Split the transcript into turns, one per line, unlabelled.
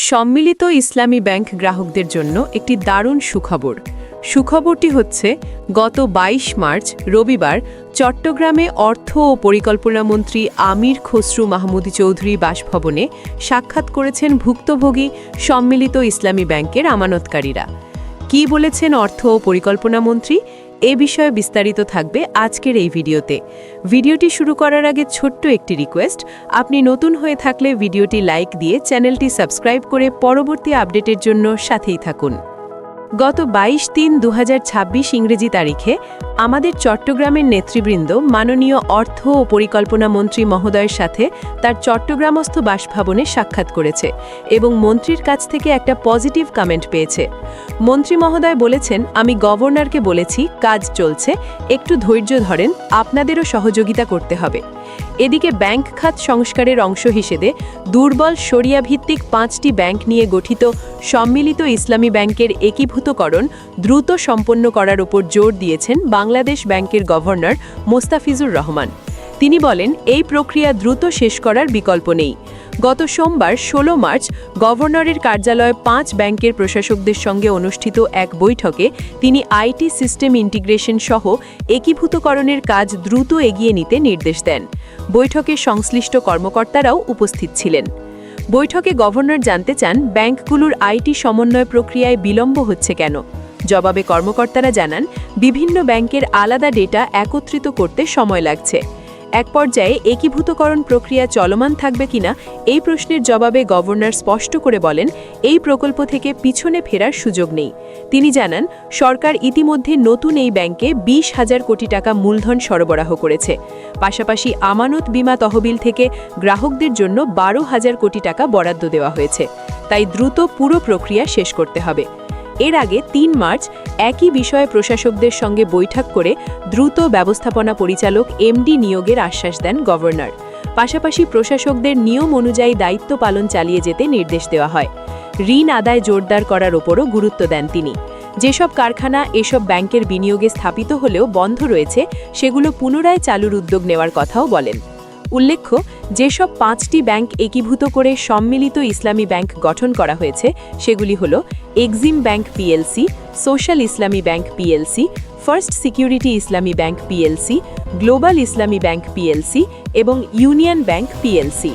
সম্মিলিত ইসলামী ব্যাংক গ্রাহকদের জন্য একটি দারুণ সুখবর। সুখবরটি হচ্ছে, গত ২২ মার্চ রবিবার চট্টগ্রামে অর্থ ও পরিকল্পনা মন্ত্রী আমির খসরু মাহমুদী চৌধুরী বাসভবনে সাক্ষাৎ করেছেন ভুক্তভোগী সম্মিলিত ইসলামী ব্যাংকের আমানতকারীরা। কী বলেছেন অর্থ ও পরিকল্পনা মন্ত্রী, এ বিষয়ে বিস্তারিত থাকবে আজকের এই ভিডিওতে। ভিডিওটি শুরু করার আগে ছোট্ট একটি রিকোয়েস্ট, আপনি নতুন হয়ে থাকলে ভিডিওটি লাইক দিয়ে চ্যানেলটি সাবস্ক্রাইব করে পরবর্তী আপডেটের জন্য সাথেই থাকুন। গত ২২/৩/২০২৬ ইংরেজি তারিখে আমাদের চট্টগ্রামের নেতৃবৃন্দ মাননীয় অর্থ ও পরিকল্পনা মন্ত্রী মহোদয়ের সাথে তার চট্টগ্রামস্থ বাসভবনে সাক্ষাৎ করেছে এবং মন্ত্রীর কাছ থেকে একটা পজিটিভ কমেন্ট পেয়েছে। মন্ত্রী মহোদয় বলেছেন, আমি গভর্নরকে বলেছি কাজ চলছে, একটু ধৈর্য ধরেন, আপনাদেরও সহযোগিতা করতে হবে। এদিকে ব্যাংক খাত সংস্কারের অংশ হিসেবে দুর্বল শরিয়া ভিত্তিক ৫টি ব্যাংক নিয়ে গঠিত সম্মিলিত ইসলামী ব্যাংকের একীভূতকরণ দ্রুত সম্পন্ন করার উপর জোর দিয়েছেন বাংলাদেশ ব্যাংকের গভর্নর মোস্তাফিজুর রহমান। তিনি বলেন, এই প্রক্রিয়া দ্রুত শেষ করার বিকল্প নেই। গত সোমবার ১৬ মার্চ গভর্নরের কার্যালয়ে ৫ ব্যাংকের প্রশাসকদের সঙ্গে অনুষ্ঠিত এক বৈঠকে তিনি আইটি সিস্টেম ইন্টিগ্রেশন সহ একীভূতকরণের কাজ দ্রুত এগিয়ে নিতে নির্দেশ দেন। বৈঠকে সংশ্লিষ্ট কর্মকর্তারাও উপস্থিত ছিলেন। বৈঠকে গভর্নর জানতে চান, ব্যাংকগুলোর আইটি সমন্বয় প্রক্রিয়ায় বিলম্ব হচ্ছে কেন। জবাবে কর্মকর্তারা জানান, বিভিন্ন ব্যাংকের আলাদা ডেটা একত্রিত করতে সময় লাগছে। এক পর্যায়ে একীভূতকরণ প্রক্রিয়া চলমান থাকবে কিনা এই প্রশ্নের জবাবে গভর্নর স্পষ্ট করে বলেন, এই প্রকল্প থেকে পিছনে ফেরার সুযোগ নেই। তিনি জানান, সরকার ইতিমধ্যে নতুন এই ব্যাংকে ২০,০০০ কোটি টাকা মূলধন সরবরাহ করেছে। পাশাপাশি আমানত বীমা তহবিল থেকে গ্রাহকদের জন্য ১২,০০০ কোটি টাকা বরাদ্দ দেওয়া হয়েছে। তাই দ্রুত পুরো প্রক্রিয়া শেষ করতে হবে। এর আগে ৩ মার্চ একই বিষয়ে প্রশাসকদের সঙ্গে বৈঠক করে দ্রুত ব্যবস্থাপনা পরিচালক এমডি নিয়োগের আশ্বাস দেন গভর্নর। পাশাপাশি প্রশাসকদের নিয়ম অনুযায়ী দায়িত্ব পালন চালিয়ে যেতে নির্দেশ দেওয়া হয়। ঋণ আদায় জোরদার করার ওপরও গুরুত্ব দেন তিনি। যেসব কারখানা এসব ব্যাংকের বিনিয়োগে স্থাপিত হলেও বন্ধ রয়েছে, সেগুলো পুনরায় চালুর উদ্যোগ নেওয়ার কথাও বলেন। উল্লেখ্য, যেসব ৫টি ব্যাংক একীভূত করে সম্মিলিত ইসলামী ব্যাংক গঠন করা হয়েছে সেগুলি হল এক্সিম ব্যাংক পিএলসি, সোশ্যাল ইসলামী ব্যাংক পিএলসি, ফার্স্ট সিকিউরিটি ইসলামী ব্যাংক পিএলসি, গ্লোবাল ইসলামী ব্যাংক পিএলসি এবং ইউনিয়ন ব্যাংক পিএলসি।